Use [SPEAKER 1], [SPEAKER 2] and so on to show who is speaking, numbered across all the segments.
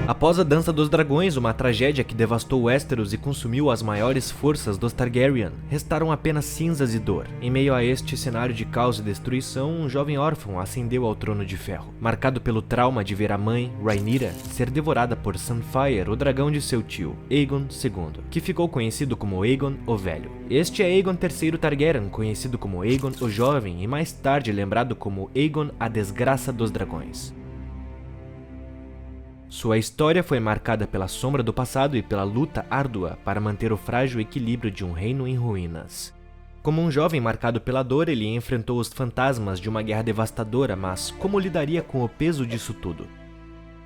[SPEAKER 1] Após a Dança dos Dragões, uma tragédia que devastou Westeros e consumiu as maiores forças dos Targaryen, restaram apenas cinzas e dor. Em meio a este cenário de caos e destruição, um jovem órfão ascendeu ao Trono de Ferro, marcado pelo trauma de ver a mãe, Rhaenyra, ser devorada por Sunfyre, o dragão de seu tio, Aegon II, que ficou conhecido como Aegon o Velho. Este é Aegon III Targaryen, conhecido como Aegon o Jovem e mais tarde lembrado como Aegon a Desgraça dos Dragões. Sua história foi marcada pela sombra do passado e pela luta árdua para manter o frágil equilíbrio de um reino em ruínas. Como um jovem marcado pela dor, ele enfrentou os fantasmas de uma guerra devastadora, mas como lidaria com o peso disso tudo?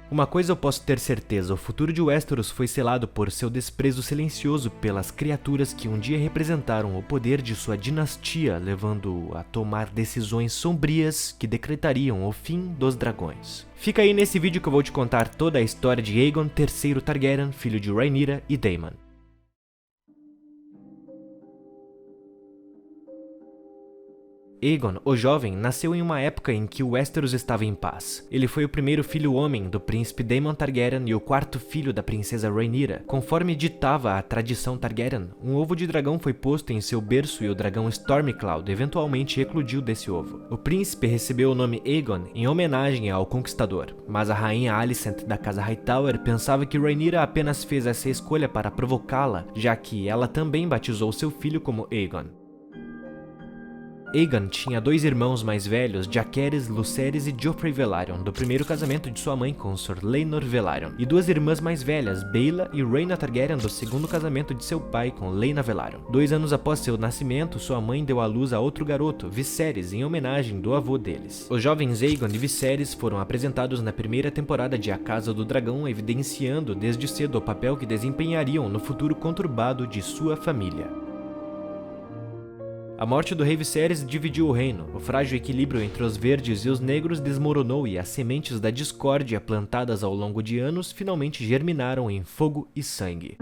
[SPEAKER 1] Uma coisa eu posso ter certeza, o futuro de Westeros foi selado por seu desprezo silencioso pelas criaturas que um dia representaram o poder de sua dinastia, levando-o a tomar decisões sombrias que decretariam o fim dos dragões. Fica aí nesse vídeo que eu vou te contar toda a história de Aegon III Targaryen, filho de Rhaenyra e Daemon. Aegon, o Jovem, nasceu em uma época em que Westeros estava em paz. Ele foi o primeiro filho homem do príncipe Daemon Targaryen e o quarto filho da princesa Rhaenyra. Conforme ditava a tradição Targaryen, um ovo de dragão foi posto em seu berço e o dragão Stormcloud eventualmente eclodiu desse ovo. O príncipe recebeu o nome Aegon em homenagem ao conquistador, mas a rainha Alicent da casa Hightower pensava que Rhaenyra apenas fez essa escolha para provocá-la, já que ela também batizou seu filho como Aegon. Aegon tinha dois irmãos mais velhos, Jacaerys, Lucerys e Joffrey Velaryon, do primeiro casamento de sua mãe com Sir Laenor Velaryon, e duas irmãs mais velhas, Baela e Rhaena Targaryen, do segundo casamento de seu pai com Laena Velaryon. 2 anos após seu nascimento, sua mãe deu à luz a outro garoto, Viserys, em homenagem do avô deles. Os jovens Aegon e Viserys foram apresentados na primeira temporada de A Casa do Dragão, evidenciando desde cedo o papel que desempenhariam no futuro conturbado de sua família. A morte do rei Viserys dividiu o reino, o frágil equilíbrio entre os verdes e os negros desmoronou e as sementes da discórdia plantadas ao longo de anos finalmente germinaram em fogo e sangue.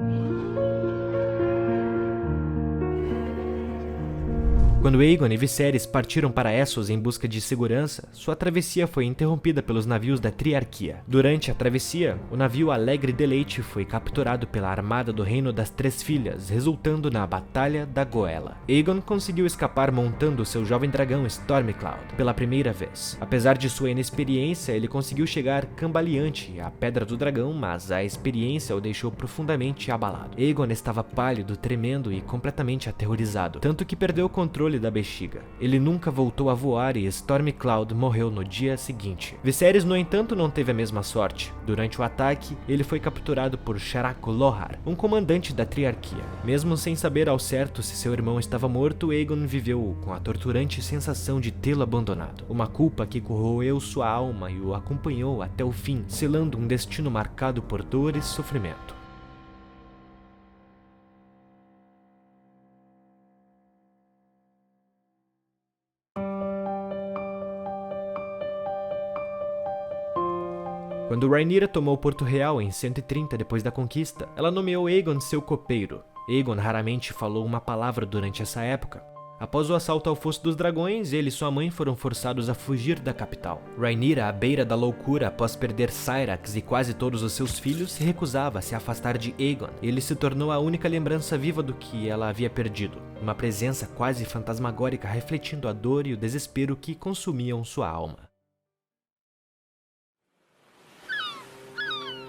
[SPEAKER 1] Quando Aegon e Viserys partiram para Essos em busca de segurança, sua travessia foi interrompida pelos navios da Triarquia. Durante a travessia, o navio Alegre Deleite foi capturado pela armada do Reino das Três Filhas, resultando na Batalha da Goela. Aegon conseguiu escapar montando seu jovem dragão Stormcloud pela primeira vez. Apesar de sua inexperiência, ele conseguiu chegar cambaleante à Pedra do Dragão, mas a experiência o deixou profundamente abalado. Aegon estava pálido, tremendo e completamente aterrorizado, tanto que perdeu o controle da bexiga. Ele nunca voltou a voar e Stormcloud morreu no dia seguinte. Viserys, no entanto, não teve a mesma sorte. Durante o ataque, ele foi capturado por Sharaco Lohar, um comandante da Triarquia. Mesmo sem saber ao certo se seu irmão estava morto, Aegon viveu com a torturante sensação de tê-lo abandonado. Uma culpa que corroeu sua alma e o acompanhou até o fim, selando um destino marcado por dor e sofrimento. Quando Rhaenyra tomou Porto Real em 130 depois da conquista, ela nomeou Aegon seu copeiro. Aegon raramente falou uma palavra durante essa época. Após o assalto ao Fosso dos Dragões, ele e sua mãe foram forçados a fugir da capital. Rhaenyra, à beira da loucura após perder Syrax e quase todos os seus filhos, se recusava a se afastar de Aegon. Ele se tornou a única lembrança viva do que ela havia perdido, uma presença quase fantasmagórica refletindo a dor e o desespero que consumiam sua alma.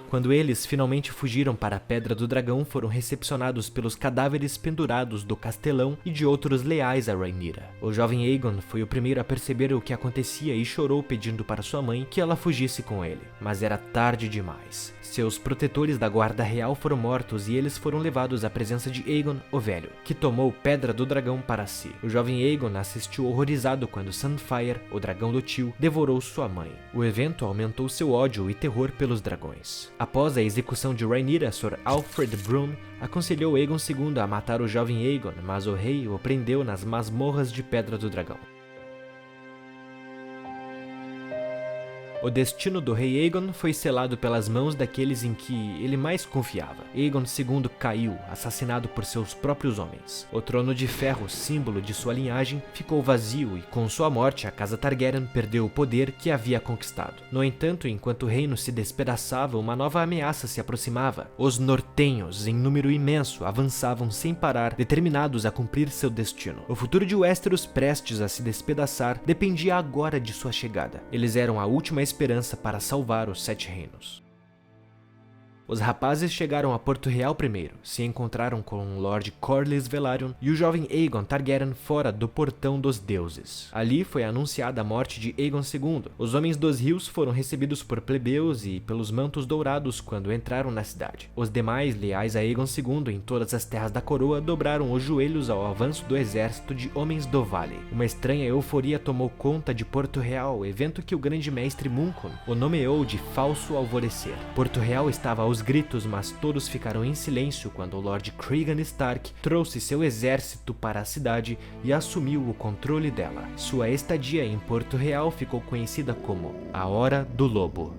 [SPEAKER 1] Quando eles finalmente fugiram para a Pedra do Dragão, foram recepcionados pelos cadáveres pendurados do Castelão e de outros leais a Rhaenyra. O jovem Aegon foi o primeiro a perceber o que acontecia e chorou pedindo para sua mãe que ela fugisse com ele, mas era tarde demais. Seus protetores da guarda real foram mortos e eles foram levados à presença de Aegon o Velho, que tomou Pedra do Dragão para si. O jovem Aegon assistiu horrorizado quando Sunfyre, o dragão do tio, devorou sua mãe. O evento aumentou seu ódio e terror pelos dragões. Após a execução de Rhaenyra, Sir Alfred Broom aconselhou Aegon II a matar o jovem Aegon, mas o rei o prendeu nas masmorras de Pedra do Dragão. O destino do rei Aegon foi selado pelas mãos daqueles em que ele mais confiava. Aegon II caiu, assassinado por seus próprios homens. O trono de ferro, símbolo de sua linhagem, ficou vazio e com sua morte a casa Targaryen perdeu o poder que havia conquistado. No entanto, enquanto o reino se despedaçava, uma nova ameaça se aproximava. Os nortenhos, em número imenso, avançavam sem parar, determinados a cumprir seu destino. O futuro de Westeros, prestes a se despedaçar, dependia agora de sua chegada. Eles eram a última esperança para salvar os Sete Reinos. Os rapazes chegaram a Porto Real primeiro, se encontraram com o Lord Corlys Velaryon e o jovem Aegon Targaryen fora do Portão dos Deuses. Ali foi anunciada a morte de Aegon II. Os Homens dos Rios foram recebidos por plebeus e pelos Mantos Dourados quando entraram na cidade. Os demais, leais a Aegon II em todas as terras da coroa, dobraram os joelhos ao avanço do exército de Homens do Vale. Uma estranha euforia tomou conta de Porto Real, evento que o grande mestre Munkun o nomeou de Falso Alvorecer. Porto Real estava aos gritos, mas todos ficaram em silêncio quando o Lord Cregan Stark trouxe seu exército para a cidade e assumiu o controle dela. Sua estadia em Porto Real ficou conhecida como a Hora do Lobo.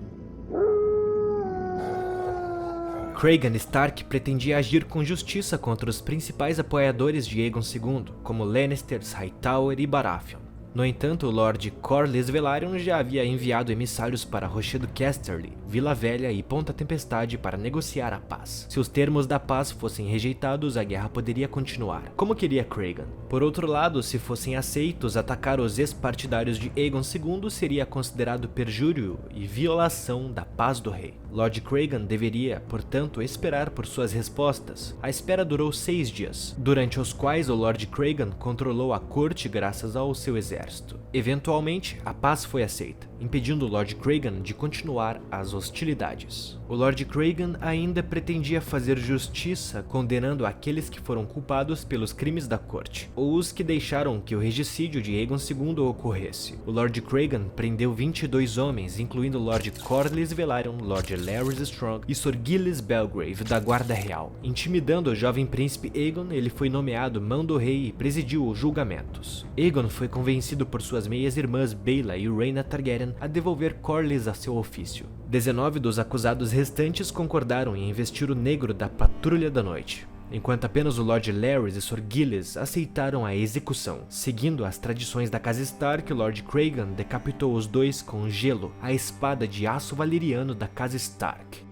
[SPEAKER 1] Cregan Stark pretendia agir com justiça contra os principais apoiadores de Aegon II, como Lannisters, Hightower e Baratheon. No entanto, o Lord Corlys Velaryon já havia enviado emissários para Rochedo Casterly, Vila Velha e Ponta Tempestade para negociar a paz. Se os termos da paz fossem rejeitados, a guerra poderia continuar, como queria Cregan. Por outro lado, se fossem aceitos, atacar os ex-partidários de Aegon II seria considerado perjúrio e violação da paz do rei. Lord Cregan deveria, portanto, esperar por suas respostas. A espera durou 6 dias, durante os quais o Lord Cregan controlou a corte graças ao seu exército. Eventualmente, a paz foi aceita, impedindo o Lord Cregan de continuar as hostilidades. O Lord Cregan ainda pretendia fazer justiça, condenando aqueles que foram culpados pelos crimes da corte, ou os que deixaram que o regicídio de Aegon II ocorresse. O Lord Cregan prendeu 22 homens, incluindo Lord Corlys Velaryon, Lord Larys Strong e Sir Giles Belgrave, da Guarda Real. Intimidando o jovem príncipe Aegon, ele foi nomeado Mão do Rei e presidiu os julgamentos. Aegon foi convencido por suas meias-irmãs Baela e Rhaena Targaryen a devolver Corlys a seu ofício. 19 dos acusados restantes concordaram em investir o Negro da Patrulha da Noite, enquanto apenas o Lord Larys e Sir Giles aceitaram a execução. Seguindo as tradições da casa Stark, o Lord Cregan decapitou os dois com gelo, a espada de aço valeriano da casa Stark.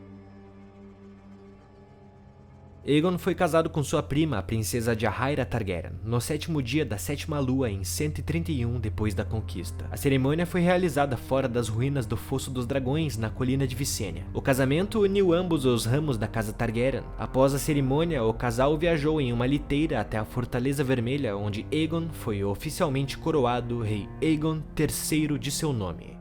[SPEAKER 1] Aegon foi casado com sua prima, a princesa Jaehaera Targaryen, no 7º dia da 7ª lua em 131 depois da conquista. A cerimônia foi realizada fora das ruínas do Fosso dos Dragões, na colina de Visenya. O casamento uniu ambos os ramos da casa Targaryen. Após a cerimônia, o casal viajou em uma liteira até a Fortaleza Vermelha, onde Aegon foi oficialmente coroado rei Aegon III de seu nome.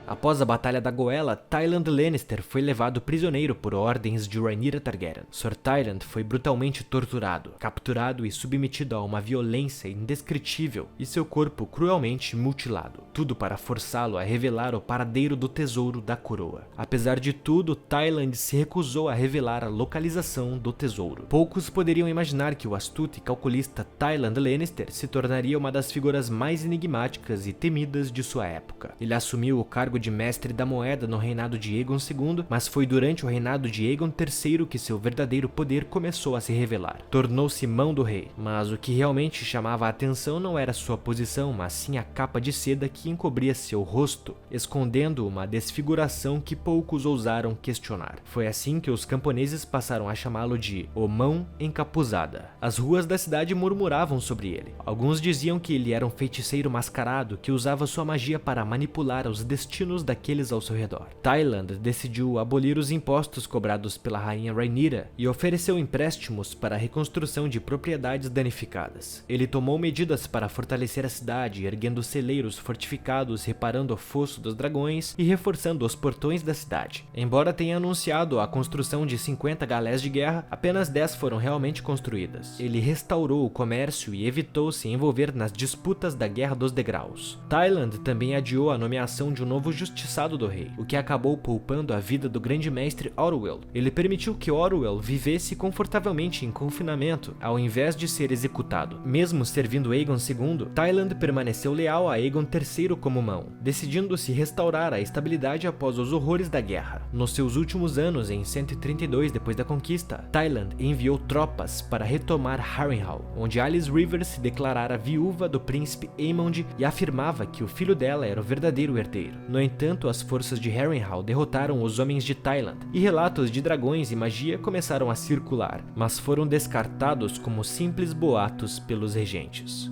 [SPEAKER 1] Após a Batalha da Goela, Tyland Lannister foi levado prisioneiro por ordens de Rhaenyra Targaryen. Sir Tyland foi brutalmente torturado, capturado e submetido a uma violência indescritível e seu corpo cruelmente mutilado. Tudo para forçá-lo a revelar o paradeiro do tesouro da coroa. Apesar de tudo, Tyland se recusou a revelar a localização do tesouro. Poucos poderiam imaginar que o astuto e calculista Tyland Lannister se tornaria uma das figuras mais enigmáticas e temidas de sua época. Ele assumiu o cargo de mestre da moeda no reinado de Aegon II, mas foi durante o reinado de Aegon III que seu verdadeiro poder começou a se revelar. Tornou-se mão do rei, mas o que realmente chamava a atenção não era sua posição, mas sim a capa de seda que encobria seu rosto, escondendo uma desfiguração que poucos ousaram questionar. Foi assim que os camponeses passaram a chamá-lo de O Mão Encapuzada. As ruas da cidade murmuravam sobre ele. Alguns diziam que ele era um feiticeiro mascarado que usava sua magia para manipular os destinos daqueles ao seu redor. Tyland decidiu abolir os impostos cobrados pela rainha Rhaenyra e ofereceu empréstimos para a reconstrução de propriedades danificadas. Ele tomou medidas para fortalecer a cidade, erguendo celeiros fortificados, reparando o Fosso dos Dragões e reforçando os portões da cidade. Embora tenha anunciado a construção de 50 galés de guerra, apenas 10 foram realmente construídas. Ele restaurou o comércio e evitou se envolver nas disputas da Guerra dos Degraus. Tyland também adiou a nomeação de um novo injustiçado do rei, o que acabou poupando a vida do grande mestre Oruel. Ele permitiu que Oruel vivesse confortavelmente em confinamento, ao invés de ser executado. Mesmo servindo Aegon II, Tyland permaneceu leal a Aegon III como mão, decidindo-se restaurar a estabilidade após os horrores da guerra. Nos seus últimos anos, em 132 depois da conquista, Tyland enviou tropas para retomar Harrenhal, onde Alice Rivers se declarara viúva do príncipe Aemond e afirmava que o filho dela era o verdadeiro herdeiro. No entanto, as forças de Harrenhal derrotaram os homens de Tyland, e relatos de dragões e magia começaram a circular, mas foram descartados como simples boatos pelos regentes.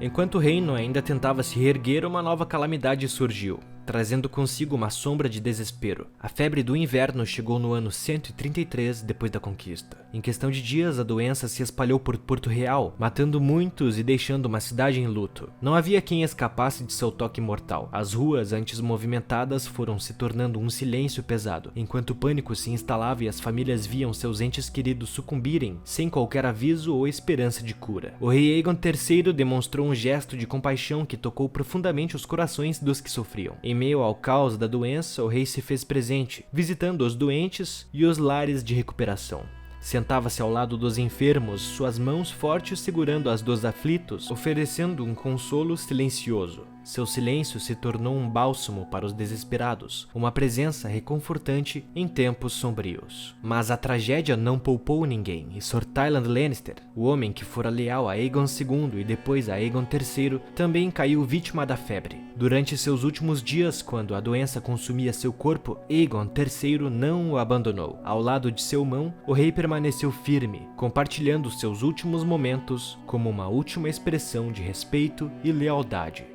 [SPEAKER 1] Enquanto o reino ainda tentava se reerguer, uma nova calamidade surgiu, trazendo consigo uma sombra de desespero. A febre do inverno chegou no ano 133 depois da conquista. Em questão de dias, a doença se espalhou por Porto Real, matando muitos e deixando uma cidade em luto. Não havia quem escapasse de seu toque mortal. As ruas antes movimentadas foram se tornando um silêncio pesado, enquanto o pânico se instalava e as famílias viam seus entes queridos sucumbirem, sem qualquer aviso ou esperança de cura. O rei Aegon III demonstrou um gesto de compaixão que tocou profundamente os corações dos que sofriam. Em meio ao caos da doença, o rei se fez presente, visitando os doentes e os lares de recuperação. Sentava-se ao lado dos enfermos, suas mãos fortes segurando as dos aflitos, oferecendo um consolo silencioso. Seu silêncio se tornou um bálsamo para os desesperados, uma presença reconfortante em tempos sombrios. Mas a tragédia não poupou ninguém, e Sir Tyland Lannister, o homem que fora leal a Aegon II e depois a Aegon III, também caiu vítima da febre. Durante seus últimos dias, quando a doença consumia seu corpo, Aegon III não o abandonou. Ao lado de seu irmão, o rei permaneceu firme, compartilhando seus últimos momentos como uma última expressão de respeito e lealdade.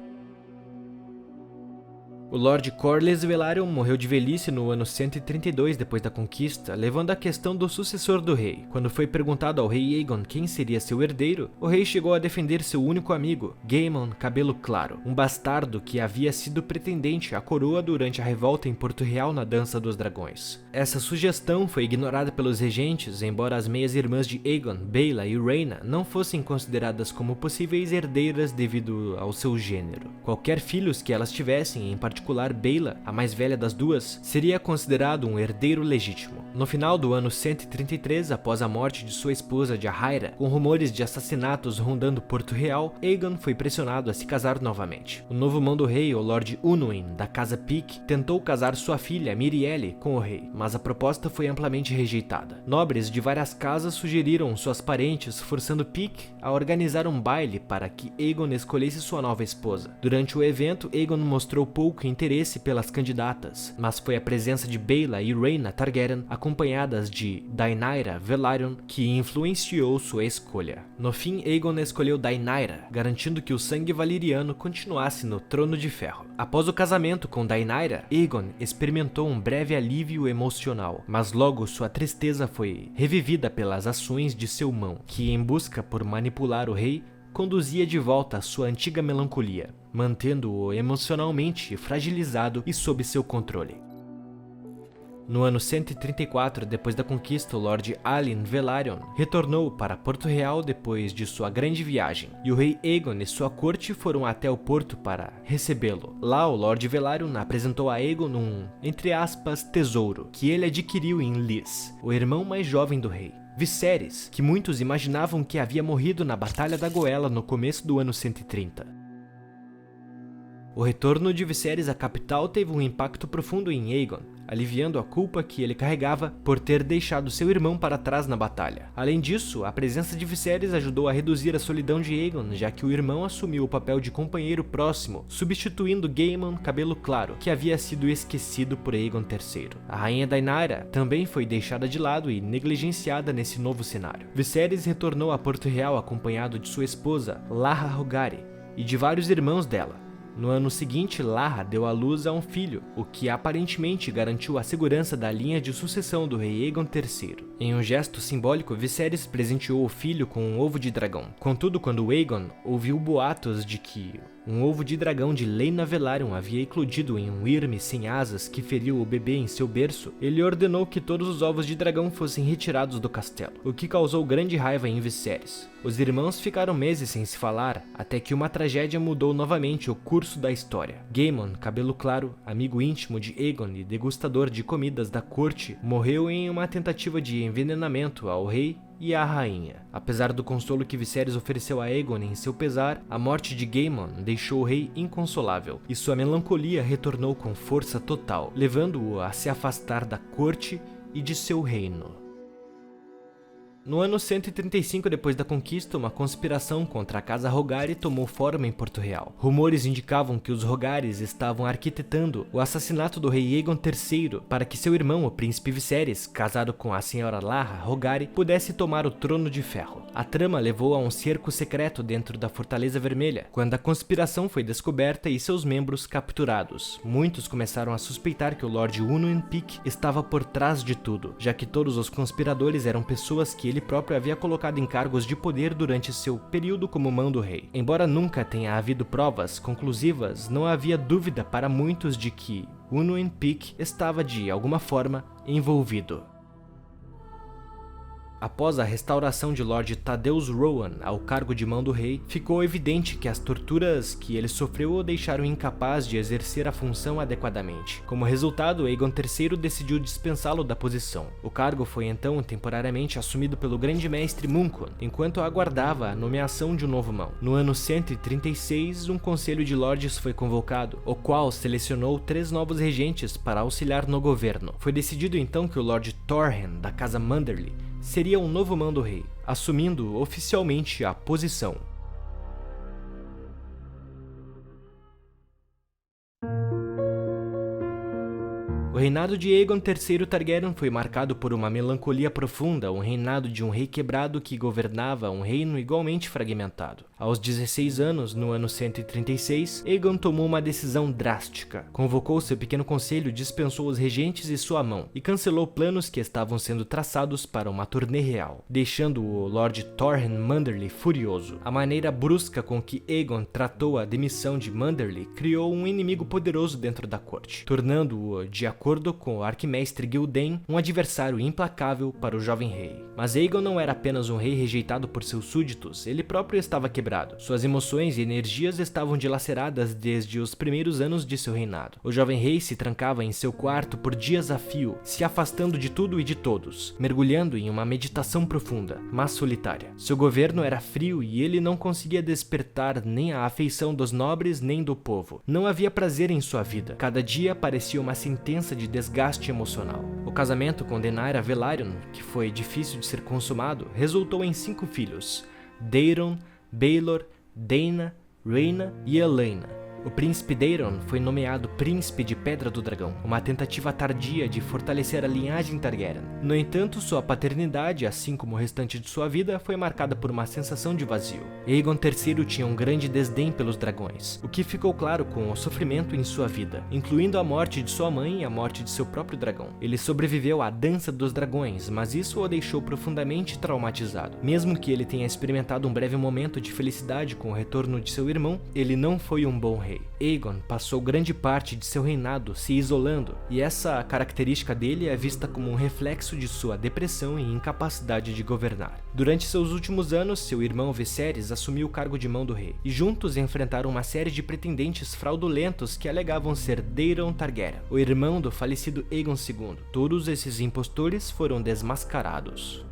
[SPEAKER 1] O Lord Corlys Velaryon morreu de velhice no ano 132 depois da conquista, levando à questão do sucessor do rei. Quando foi perguntado ao rei Aegon quem seria seu herdeiro, o rei chegou a defender seu único amigo, Gaemon Cabelo Claro, um bastardo que havia sido pretendente à coroa durante a revolta em Porto Real na Dança dos Dragões. Essa sugestão foi ignorada pelos regentes, embora as meias-irmãs de Aegon, Baela e Rhaena, não fossem consideradas como possíveis herdeiras devido ao seu gênero. Qualquer filhos que elas tivessem, em particular Baela, a mais velha das duas, seria considerado um herdeiro legítimo. No final do ano 133, após a morte de sua esposa Jaehaera, com rumores de assassinatos rondando Porto Real, Aegon foi pressionado a se casar novamente. O novo mão do rei, o Lord Unwin, da casa Pyke, tentou casar sua filha Mirielle com o rei, mas a proposta foi amplamente rejeitada. Nobres de várias casas sugeriram suas parentes, forçando Pyke a organizar um baile para que Aegon escolhesse sua nova esposa. Durante o evento, Aegon mostrou pouco interesse pelas candidatas, mas foi a presença de Baela e Rhaena Targaryen, acompanhadas de Daenerys Velaryon, que influenciou sua escolha. No fim, Aegon escolheu Daenerys, garantindo que o sangue valeriano continuasse no Trono de Ferro. Após o casamento com Daenerys, Aegon experimentou um breve alívio emocional, mas logo sua tristeza foi revivida pelas ações de seu irmão, que, em busca por manipular o rei, conduzia de volta a sua antiga melancolia, mantendo-o emocionalmente fragilizado e sob seu controle. No ano 134, depois da conquista, o Lord Alyn Velaryon retornou para Porto Real depois de sua grande viagem, e o rei Aegon e sua corte foram até o porto para recebê-lo. Lá, o Lord Velaryon apresentou a Aegon um, entre aspas, tesouro, que ele adquiriu em Lys, o irmão mais jovem do rei. Viserys, que muitos imaginavam que havia morrido na Batalha da Goela no começo do ano 130. O retorno de Viserys à capital teve um impacto profundo em Aegon, aliviando a culpa que ele carregava por ter deixado seu irmão para trás na batalha. Além disso, a presença de Viserys ajudou a reduzir a solidão de Aegon, já que o irmão assumiu o papel de companheiro próximo, substituindo Gaemon Cabelo Claro, que havia sido esquecido por Aegon III. A rainha Daenerys também foi deixada de lado e negligenciada nesse novo cenário. Viserys retornou a Porto Real acompanhado de sua esposa, Lara Hogari, e de vários irmãos dela. No ano seguinte, Lara deu à luz a um filho, o que aparentemente garantiu a segurança da linha de sucessão do rei Aegon III. Em um gesto simbólico, Viserys presenteou o filho com um ovo de dragão. Contudo, quando Aegon ouviu boatos de que Um ovo de dragão de Laena Velaryon havia eclodido em um Wyrm sem asas que feriu o bebê em seu berço. Ele ordenou que todos os ovos de dragão fossem retirados do castelo, o que causou grande raiva em Viserys. Os irmãos ficaram meses sem se falar, até que uma tragédia mudou novamente o curso da história. Gaemon, cabelo claro, amigo íntimo de Aegon e degustador de comidas da corte, morreu em uma tentativa de envenenamento ao rei e à rainha. Apesar do consolo que Viserys ofereceu a Aegon em seu pesar, a morte de Gaemon deixou o rei inconsolável, e sua melancolia retornou com força total, levando-o a se afastar da corte e de seu reino. No ano 135 depois da conquista, uma conspiração contra a Casa Rogari tomou forma em Porto Real. Rumores indicavam que os Rogares estavam arquitetando o assassinato do rei Aegon III para que seu irmão, o príncipe Viserys, casado com a senhora Larra Rogari, pudesse tomar o trono de ferro. A trama levou a um cerco secreto dentro da Fortaleza Vermelha, quando a conspiração foi descoberta e seus membros capturados. Muitos começaram a suspeitar que o Lord Unwin Pique estava por trás de tudo, já que todos os conspiradores eram pessoas que ele próprio havia colocado em cargos de poder durante seu período como mão do rei. Embora nunca tenha havido provas conclusivas, não havia dúvida para muitos de que Unwin Pique estava de alguma forma envolvido. Após a restauração de Lord Thadeus Rohan ao cargo de mão do rei, ficou evidente que as torturas que ele sofreu o deixaram incapaz de exercer a função adequadamente. Como resultado, Aegon III decidiu dispensá-lo da posição. O cargo foi então temporariamente assumido pelo grande mestre Munkun, enquanto aguardava a nomeação de um novo mão. No ano 136, um conselho de lordes foi convocado, o qual selecionou 3 novos regentes para auxiliar no governo. Foi decidido então que o Lord Torhen, da casa Manderly, seria um novo mão do rei, assumindo oficialmente a posição. O reinado de Aegon III Targaryen foi marcado por uma melancolia profunda, um reinado de um rei quebrado que governava um reino igualmente fragmentado. Aos 16 anos, no ano 136, Aegon tomou uma decisão drástica. Convocou seu pequeno conselho, dispensou os regentes e sua mão, e cancelou planos que estavam sendo traçados para uma turnê real, deixando o Lord Torhen Manderly furioso. A maneira brusca com que Aegon tratou a demissão de Manderly criou um inimigo poderoso dentro da corte, tornando-o, de acordo com o arquimestre Gildain, um adversário implacável para o jovem rei. Mas Aegon não era apenas um rei rejeitado por seus súditos, ele próprio estava quebrado. Suas emoções e energias estavam dilaceradas desde os primeiros anos de seu reinado. O jovem rei se trancava em seu quarto por dias a fio, se afastando de tudo e de todos, mergulhando em uma meditação profunda, mas solitária. Seu governo era frio e ele não conseguia despertar nem a afeição dos nobres nem do povo. Não havia prazer em sua vida. Cada dia parecia uma sentença de desgaste emocional. O casamento com Daenerys Velaryon, que foi difícil de ser consumado, resultou em 5 filhos: Daeron, Baelor, Daena, Rhaena e Elaena. O príncipe Daeron foi nomeado Príncipe de Pedra do Dragão, uma tentativa tardia de fortalecer a linhagem Targaryen. No entanto, sua paternidade, assim como o restante de sua vida, foi marcada por uma sensação de vazio. Aegon III tinha um grande desdém pelos dragões, o que ficou claro com o sofrimento em sua vida, incluindo a morte de sua mãe e a morte de seu próprio dragão. Ele sobreviveu à Dança dos Dragões, mas isso o deixou profundamente traumatizado. Mesmo que ele tenha experimentado um breve momento de felicidade com o retorno de seu irmão, ele não foi um bom rei. Aegon passou grande parte de seu reinado se isolando, e essa característica dele é vista como um reflexo de sua depressão e incapacidade de governar. Durante seus últimos anos, seu irmão Viserys assumiu o cargo de mão do rei, e juntos enfrentaram uma série de pretendentes fraudulentos que alegavam ser Daeron Targaryen, o irmão do falecido Aegon II. Todos esses impostores foram desmascarados.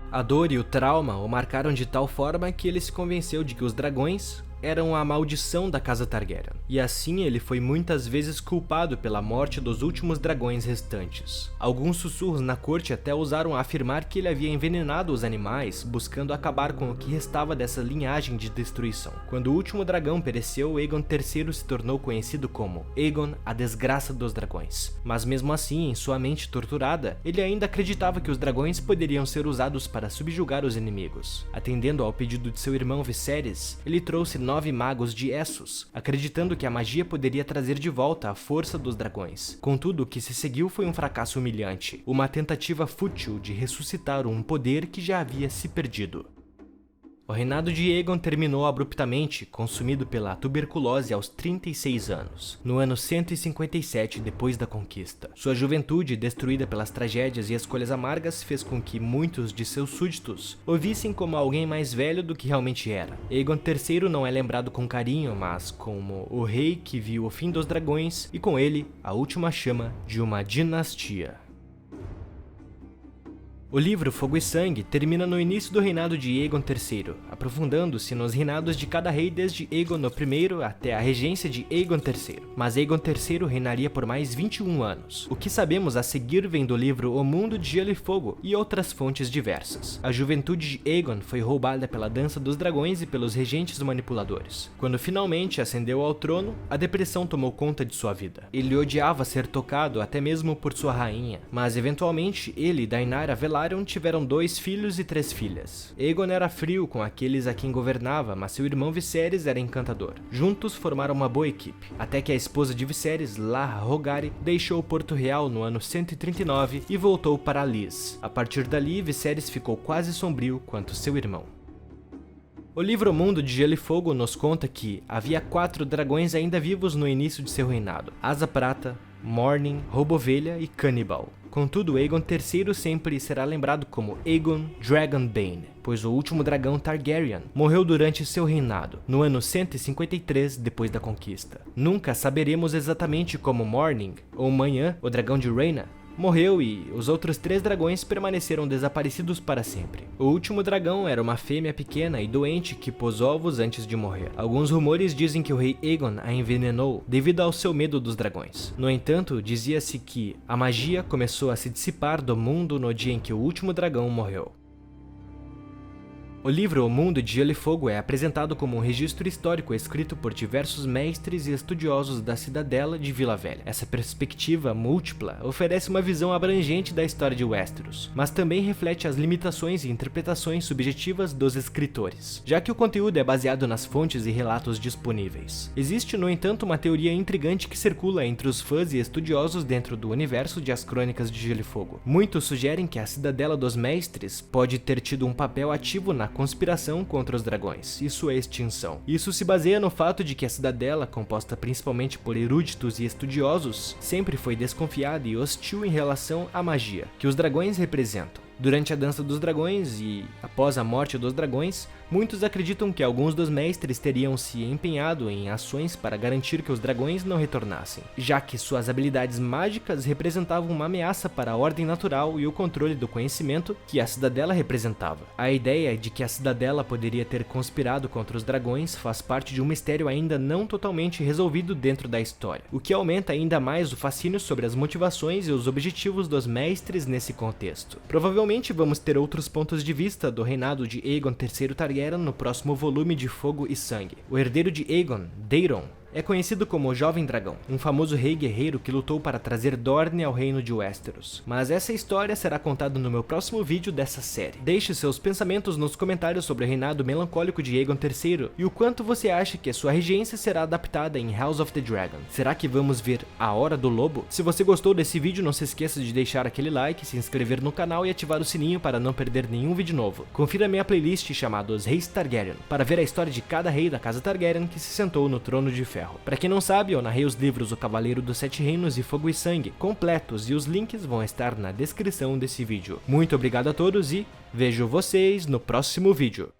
[SPEAKER 1] A dor e o trauma o marcaram de tal forma que ele se convenceu de que os dragões eram a maldição da casa Targaryen, e assim ele foi muitas vezes culpado pela morte dos últimos dragões restantes. Alguns sussurros na corte até ousaram afirmar que ele havia envenenado os animais, buscando acabar com o que restava dessa linhagem de destruição. Quando o último dragão pereceu, Aegon III se tornou conhecido como Aegon, a Desgraça dos Dragões. Mas mesmo assim, em sua mente torturada, ele ainda acreditava que os dragões poderiam ser usados para subjugar os inimigos. Atendendo ao pedido de seu irmão Viserys, ele trouxe 9 magos de Essos, acreditando que a magia poderia trazer de volta a força dos dragões. Contudo, o que se seguiu foi um fracasso humilhante, uma tentativa fútil de ressuscitar um poder que já havia se perdido. O reinado de Aegon terminou abruptamente, consumido pela tuberculose aos 36 anos, no ano 157 depois da conquista. Sua juventude, destruída pelas tragédias e escolhas amargas, fez com que muitos de seus súditos o vissem como alguém mais velho do que realmente era. Aegon III não é lembrado com carinho, mas como o rei que viu o fim dos dragões e com ele a última chama de uma dinastia. O livro Fogo e Sangue termina no início do reinado de Aegon III, aprofundando-se nos reinados de cada rei desde Aegon I até a regência de Aegon III. Mas Aegon III reinaria por mais 21 anos. O que sabemos a seguir vem do livro O Mundo de Gelo e Fogo e outras fontes diversas. A juventude de Aegon foi roubada pela Dança dos Dragões e pelos regentes manipuladores. Quando finalmente ascendeu ao trono, a depressão tomou conta de sua vida. Ele odiava ser tocado até mesmo por sua rainha, mas eventualmente ele e Daenerys Velaryon tiveram 2 filhos e 3 filhas. Aegon era frio com aqueles a quem governava, mas seu irmão Viserys era encantador. Juntos formaram uma boa equipe, até que a esposa de Viserys, Lara Hogari, deixou Porto Real no ano 139 e voltou para Lys. A partir dali, Viserys ficou quase sombrio quanto seu irmão. O livro Mundo de Gelo e Fogo nos conta que havia 4 dragões ainda vivos no início de seu reinado: Asa Prata, Morning, Roubo-Ovelha e Cannibal. Contudo, Aegon III sempre será lembrado como Aegon Dragonbane, pois o último dragão Targaryen morreu durante seu reinado, no ano 153 depois da conquista. Nunca saberemos exatamente como Morning, ou Manhã, o dragão de Rhaena, morreu e os outros 3 dragões permaneceram desaparecidos para sempre. O último dragão era uma fêmea pequena e doente que pôs ovos antes de morrer. Alguns rumores dizem que o rei Aegon a envenenou devido ao seu medo dos dragões. No entanto, dizia-se que a magia começou a se dissipar do mundo no dia em que o último dragão morreu. O livro O Mundo de Gelo e Fogo é apresentado como um registro histórico escrito por diversos mestres e estudiosos da Cidadela de Vila Velha. Essa perspectiva múltipla oferece uma visão abrangente da história de Westeros, mas também reflete as limitações e interpretações subjetivas dos escritores, já que o conteúdo é baseado nas fontes e relatos disponíveis. Existe, no entanto, uma teoria intrigante que circula entre os fãs e estudiosos dentro do universo de As Crônicas de Gelo e Fogo. Muitos sugerem que a Cidadela dos Mestres pode ter tido um papel ativo na conspiração contra os dragões e sua extinção. Isso se baseia no fato de que a cidadela, composta principalmente por eruditos e estudiosos, sempre foi desconfiada e hostil em relação à magia que os dragões representam. Durante a Dança dos Dragões e após a morte dos dragões, muitos acreditam que alguns dos mestres teriam se empenhado em ações para garantir que os dragões não retornassem, já que suas habilidades mágicas representavam uma ameaça para a ordem natural e o controle do conhecimento que a cidadela representava. A ideia de que a cidadela poderia ter conspirado contra os dragões faz parte de um mistério ainda não totalmente resolvido dentro da história, o que aumenta ainda mais o fascínio sobre as motivações e os objetivos dos mestres nesse contexto. Provavelmente vamos ter outros pontos de vista do reinado de Aegon III Targaryen no próximo volume de Fogo e Sangue. O herdeiro de Aegon, Daeron, é conhecido como o Jovem Dragão, um famoso rei guerreiro que lutou para trazer Dorne ao reino de Westeros. Mas essa história será contada no meu próximo vídeo dessa série. Deixe seus pensamentos nos comentários sobre o reinado melancólico de Aegon III e o quanto você acha que a sua regência será adaptada em House of the Dragon. Será que vamos ver A Hora do Lobo? Se você gostou desse vídeo, não se esqueça de deixar aquele like, se inscrever no canal e ativar o sininho para não perder nenhum vídeo novo. Confira minha playlist chamada Os Reis Targaryen, para ver a história de cada rei da casa Targaryen que se sentou no trono de ferro. Para quem não sabe, eu narrei os livros O Cavaleiro dos Sete Reinos e Fogo e Sangue completos e os links vão estar na descrição desse vídeo. Muito obrigado a todos e vejo vocês no próximo vídeo.